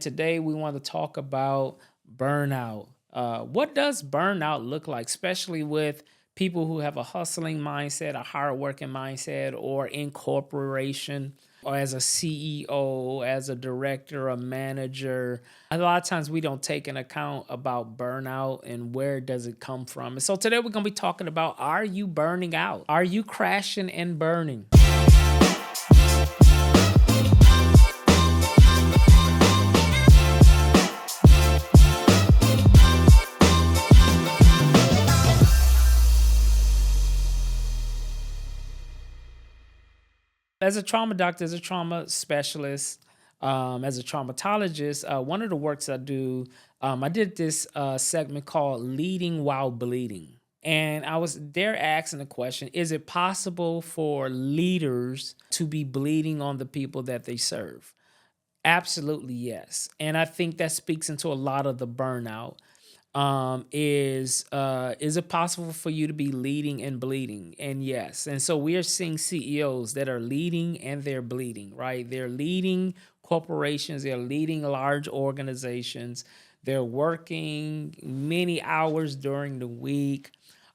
Today, we want to talk about burnout. What does burnout look like, especially with people who have a hustling mindset, a hardworking mindset, or in corporation, or as a CEO, as a director, a manager? A lot of times we don't take an account about burnout and where does it come from. And so today we're going to be talking about, are you burning out? Are you crashing and burning? As a trauma doctor, as a trauma specialist, as a traumatologist, one of the works I do, I did this segment called Leading While Bleeding. And I was there asking the question, is it possible for leaders to be bleeding on the people that they serve? Absolutely, yes. And I think that speaks into a lot of the burnout. Is it possible for you to be leading and bleeding? And yes. And so we are seeing CEOs that are leading and they're bleeding, right? They're leading corporations, they're leading large organizations, they're working many hours during the week.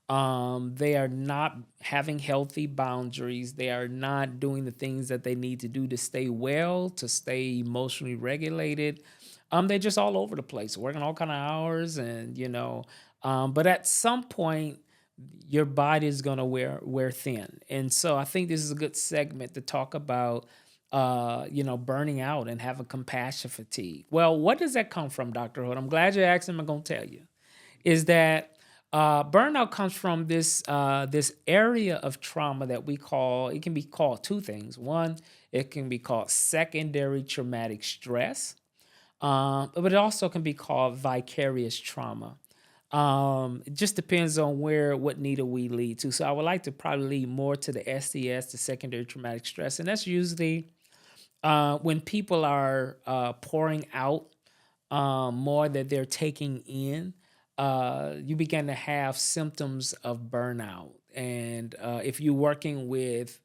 They are not having healthy boundaries. They are not doing the things that they need to do to stay well, to stay emotionally regulated. They're just all over the place, working all kind of hours, and but at some point, your body is gonna wear thin, and so I think this is a good segment to talk about, burning out and having compassion fatigue. Well, what does that come from, Doctor Hood? I'm glad you asked him. I'm gonna tell you is that burnout comes from this area of trauma that we call, it can be called two things. One, it can be called secondary traumatic stress, but it also can be called vicarious trauma. It just depends on what needle we lead to. So I would like to probably lead more to the SDS, the secondary traumatic stress, and that's usually when people are pouring out more that they're taking in, you begin to have symptoms of burnout. And if you're working with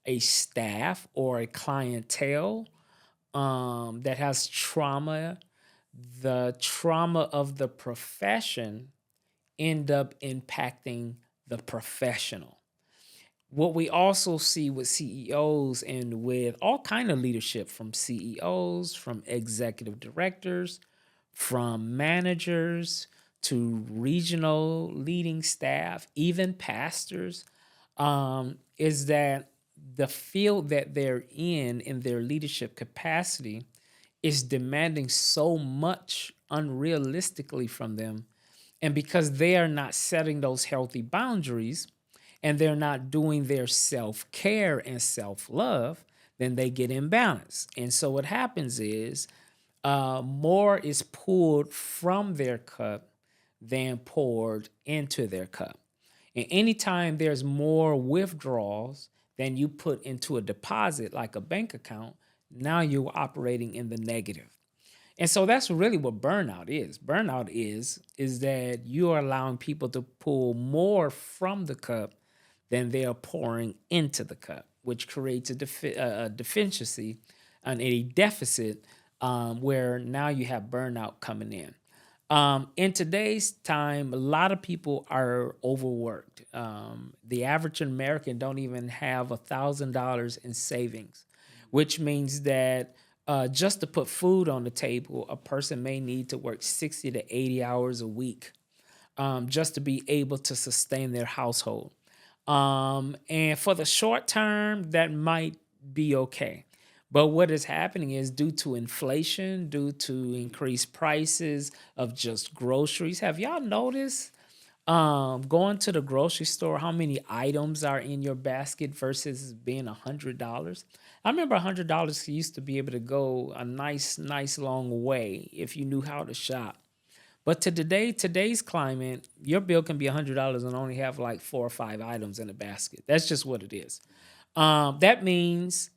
a staff or a clientele that has trauma, the trauma of the profession end up impacting the professional. What we also see with CEOs and with all kind of leadership, from CEOs, from executive directors, from managers to regional leading staff, even pastors, is that the field that they're in their leadership capacity is demanding so much unrealistically from them. And because they are not setting those healthy boundaries and they're not doing their self care and self love, then they get imbalanced. And so what happens is more is pulled from their cup than poured into their cup. And anytime there's more withdrawals than you put into a deposit, like a bank account, now you're operating in the negative. And so that's really what burnout is. Burnout is that you are allowing people to pull more from the cup than they are pouring into the cup, which creates a deficiency and a deficit, where now you have burnout coming in. In today's time, a lot of people are overworked. The average American don't even have $1,000 in savings, which means that just to put food on the table, a person may need to work 60 to 80 hours a week, just to be able to sustain their household. And for the short term, that might be okay. But what is happening is, due to inflation, due to increased prices of just groceries. Have y'all noticed, going to the grocery store, how many items are in your basket versus being $100? I remember $100 used to be able to go a nice long way if you knew how to shop. But today's climate, your bill can be $100 and only have like four or five items in the basket. That's just what it is. That means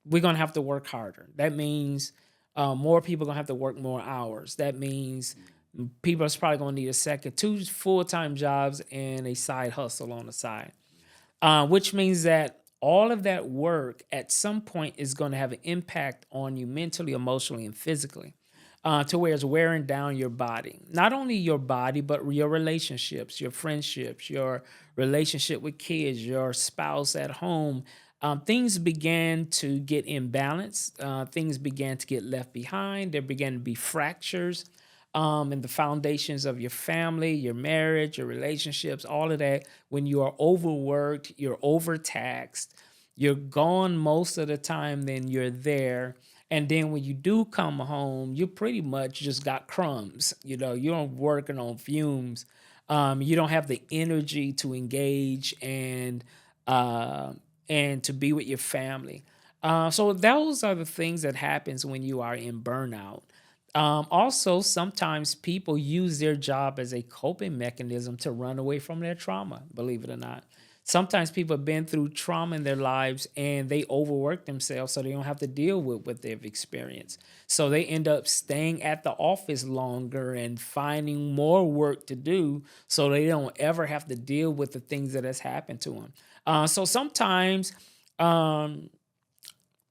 we're gonna have to work harder. That means more people gonna have to work more hours. That means people are probably gonna need a second, two full-time jobs and a side hustle on the side, which means that all of that work at some point is going to have an impact on you mentally, emotionally, and physically. to where it's wearing down your body. Not only your body, but your relationships, your friendships, your relationship with kids, your spouse at home. Things began to get imbalanced. Things began to get left behind. There began to be fractures in the foundations of your family, your marriage, your relationships, all of that. When you are overworked, you're overtaxed, you're gone most of the time, then you're there. And then when you do come home, you pretty much just got crumbs. You're working on fumes. You don't have the energy to engage uh, and to be with your family. So those are the things that happens when you are in burnout. Also, sometimes people use their job as a coping mechanism to run away from their trauma, believe it or not. Sometimes people have been through trauma in their lives and they overwork themselves so they don't have to deal with what they've experienced. So they end up staying at the office longer and finding more work to do so they don't ever have to deal with the things that has happened to them. So sometimes um,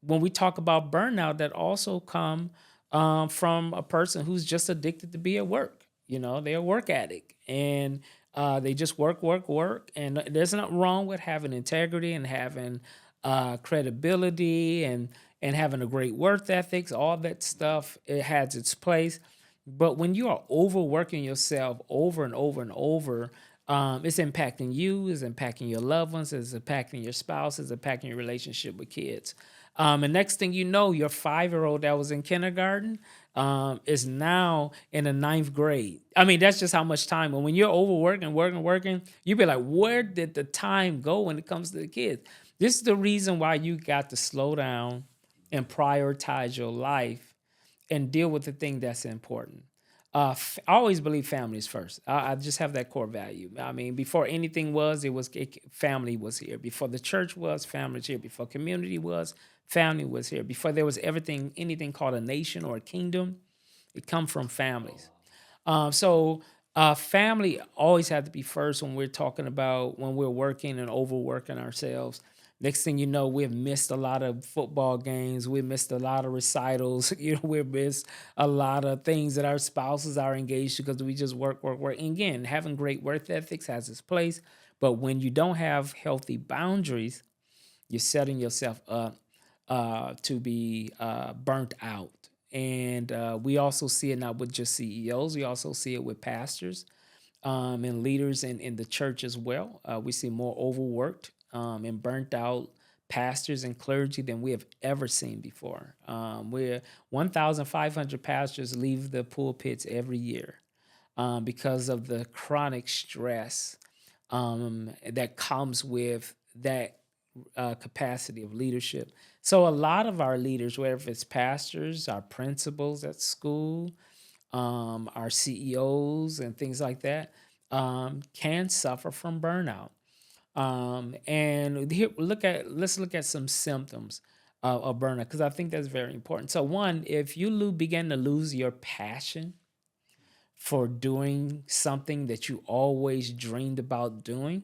when we talk about burnout, that also come from a person who's just addicted to be at work. They're a work addict, and they just work, work, work. And there's nothing wrong with having integrity and having credibility and having a great work ethics. All that stuff, it has its place. But when you are overworking yourself over and over and over, it's impacting you, it's impacting your loved ones, it's impacting your spouse, it's impacting your relationship with kids. And next thing you know, your 5-year-old that was in kindergarten is now in the ninth grade. I mean, that's just how much time. And when you're overworking, working, you be like, where did the time go when it comes to the kids? This is the reason why you got to slow down and prioritize your life and deal with the thing that's important. I always believe family is first. I just have that core value. I mean, before anything was, family was here. Before the church was, family was here. Before community was, family was here. Before there was anything called a nation or a kingdom, it come from families. Family always had to be first when we're talking about when we're working and overworking ourselves. Next thing you know, we've missed a lot of football games. We missed a lot of recitals. We missed a lot of things that our spouses are engaged to because we just work, work, work. And again, having great work ethics has its place. But when you don't have healthy boundaries, you're setting yourself up to be burnt out. And we also see it not with just CEOs, we also see it with pastors and leaders in the church as well. We see more overworked and burnt out pastors and clergy than we have ever seen before. We're 1,500 pastors leave the pulpits every year because of the chronic stress that comes with that capacity of leadership. So a lot of our leaders, whether it's pastors, our principals at school, our CEOs, and things like that, can suffer from burnout. And here, let's look at some symptoms of burnout because I think that's very important. So one, if you begin to lose your passion for doing something that you always dreamed about doing,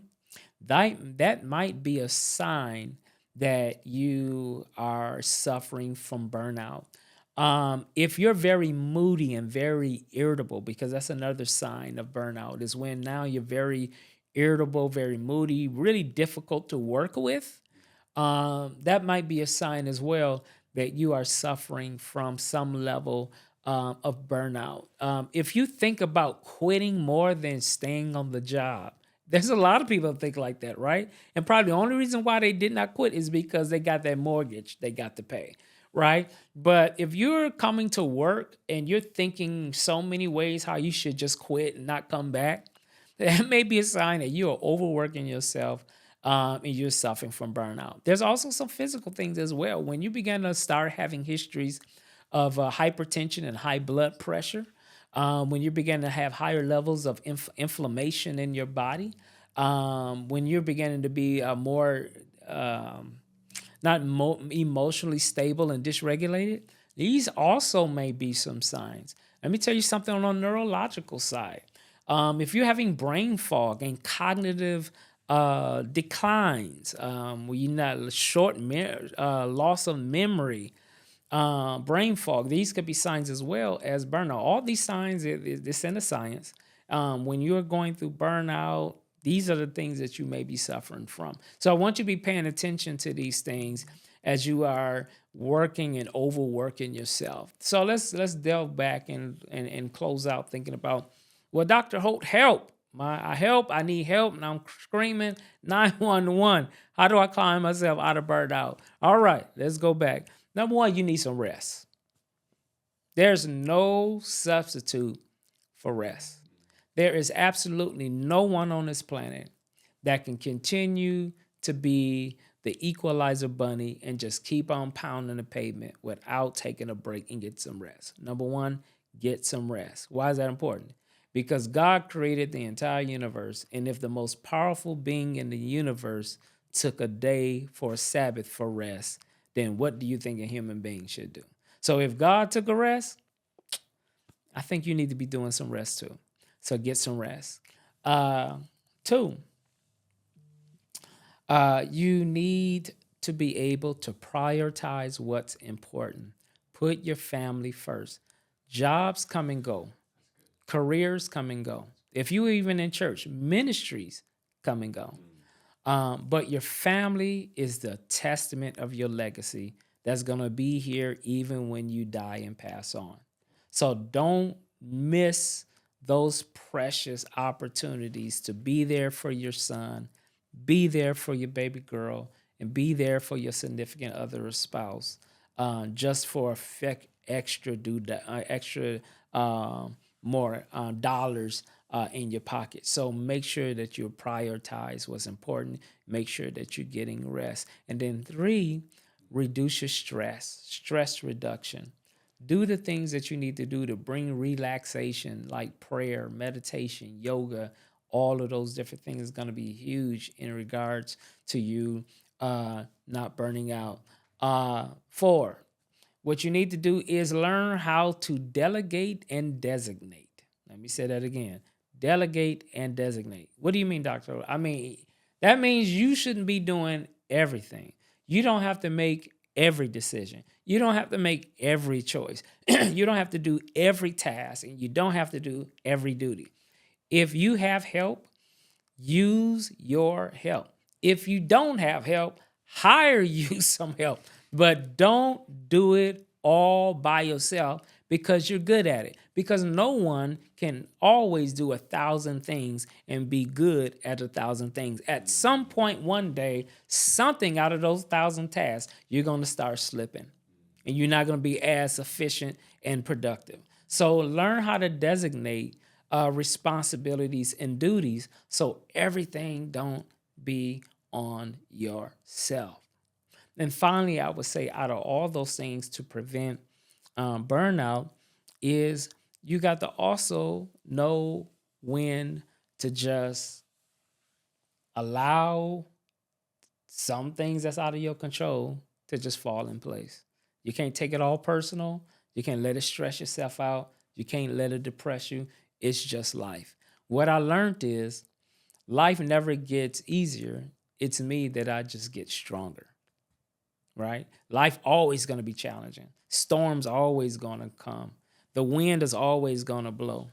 that might be a sign that you are suffering from burnout. If you're very moody and very irritable, because that's another sign of burnout, is when now you're very irritable, very moody, really difficult to work with. That might be a sign as well that you are suffering from some level of burnout. If you think about quitting more than staying on the job, there's a lot of people that think like that, right? And probably the only reason why they did not quit is because they got that mortgage they got to pay, right? But if you're coming to work and you're thinking so many ways how you should just quit and not come back, that may be a sign that you are overworking yourself and you're suffering from burnout. There's also some physical things as well. When you begin to start having histories of hypertension and high blood pressure, when you begin to have higher levels of inflammation in your body, when you're beginning to be more not emotionally stable and dysregulated, these also may be some signs. Let me tell you something on the neurological side. If you're having brain fog and cognitive declines, where you not loss of memory, brain fog. These could be signs as well as burnout. All these signs, it's in the science. When you're going through burnout, these are the things that you may be suffering from. So I want you to be paying attention to these things as you are working and overworking yourself. So let's delve back and close out thinking about, well, Dr. Holt, help. I need help, and I'm screaming 911. How do I climb myself out of burnout? All right, let's go back. Number one, you need some rest. There's no substitute for rest. There is absolutely no one on this planet that can continue to be the equalizer bunny and just keep on pounding the pavement without taking a break and get some rest. Number one, get some rest. Why is that important? Because God created the entire universe, and if the most powerful being in the universe took a day for a Sabbath for rest, then what do you think a human being should do? So if God took a rest, I think you need to be doing some rest too. So get some rest. Two, you need to be able to prioritize what's important. Put your family first. Jobs come and go. Careers come and go. If you even in church, ministries come and go. But your family is the testament of your legacy that's going to be here even when you die and pass on. So don't miss those precious opportunities to be there for your son, be there for your baby girl, and be there for your significant other or spouse, just for extra more dollars in your pocket. So make sure that you prioritize what's important. Make sure that you're getting rest. And then three, reduce your stress reduction. Do the things that you need to do to bring relaxation, like prayer, meditation, yoga. All of those different things is going to be huge in regards to you not burning out. Four, what you need to do is learn how to delegate and designate. Let me say that again. Delegate and designate. What do you mean, Doctor? I mean, that means you shouldn't be doing everything. You don't have to make every decision. You don't have to make every choice. You don't have to do every task, and you don't have to do every duty. If you have help, use your help. If you don't have help, hire you some help. But don't do it all by yourself because you're good at it. Because no one can always do 1,000 things and be good at 1,000 things. At some point one day, something out of those 1,000 tasks, you're going to start slipping. And you're not going to be as efficient and productive. So learn how to designate responsibilities and duties so everything don't be on yourself. And finally, I would say out of all those things to prevent burnout is you got to also know when to just allow some things that's out of your control to just fall in place. You can't take it all personal. You can't let it stress yourself out. You can't let it depress you. It's just life. What I learned is life never gets easier. It's me that I just get stronger, right? Life always going to be challenging. Storms always going to come. The wind is always going to blow.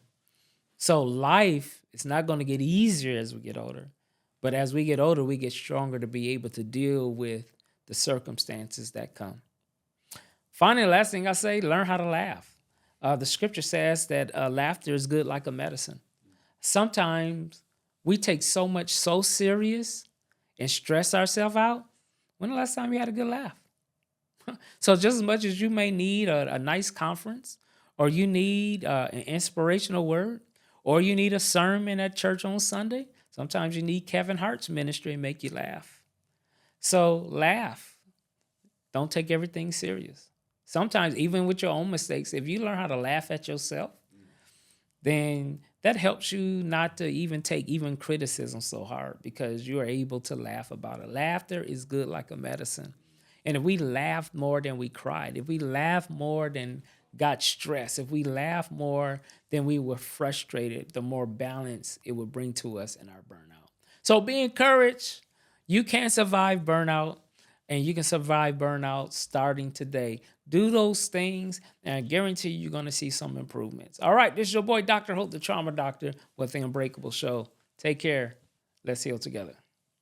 So life is not going to get easier as we get older. But as we get older, we get stronger to be able to deal with the circumstances that come. Finally, last thing I say, learn how to laugh. The scripture says that laughter is good like a medicine. Sometimes we take so much so serious and stress ourselves out. When the last time you had a good laugh? So just as much as you may need a nice conference, or you need an inspirational word, or you need a sermon at church on Sunday, sometimes you need Kevin Hart's ministry and make you laugh. So laugh. Don't take everything serious. Sometimes, even with your own mistakes, if you learn how to laugh at yourself, then that helps you not to even take even criticism so hard because you are able to laugh about it. Laughter is good like a medicine. And if we laughed more than we cried, if we laughed more than got stressed, if we laughed more than we were frustrated, the more balance it would bring to us in our burnout. So be encouraged. You can survive burnout. and you can survive burnout starting today. Do those things, and I guarantee you're going to see some improvements. All right, this is your boy, Dr. Holt, the Trauma Doctor, with the Unbreakable Show. Take care. Let's heal together.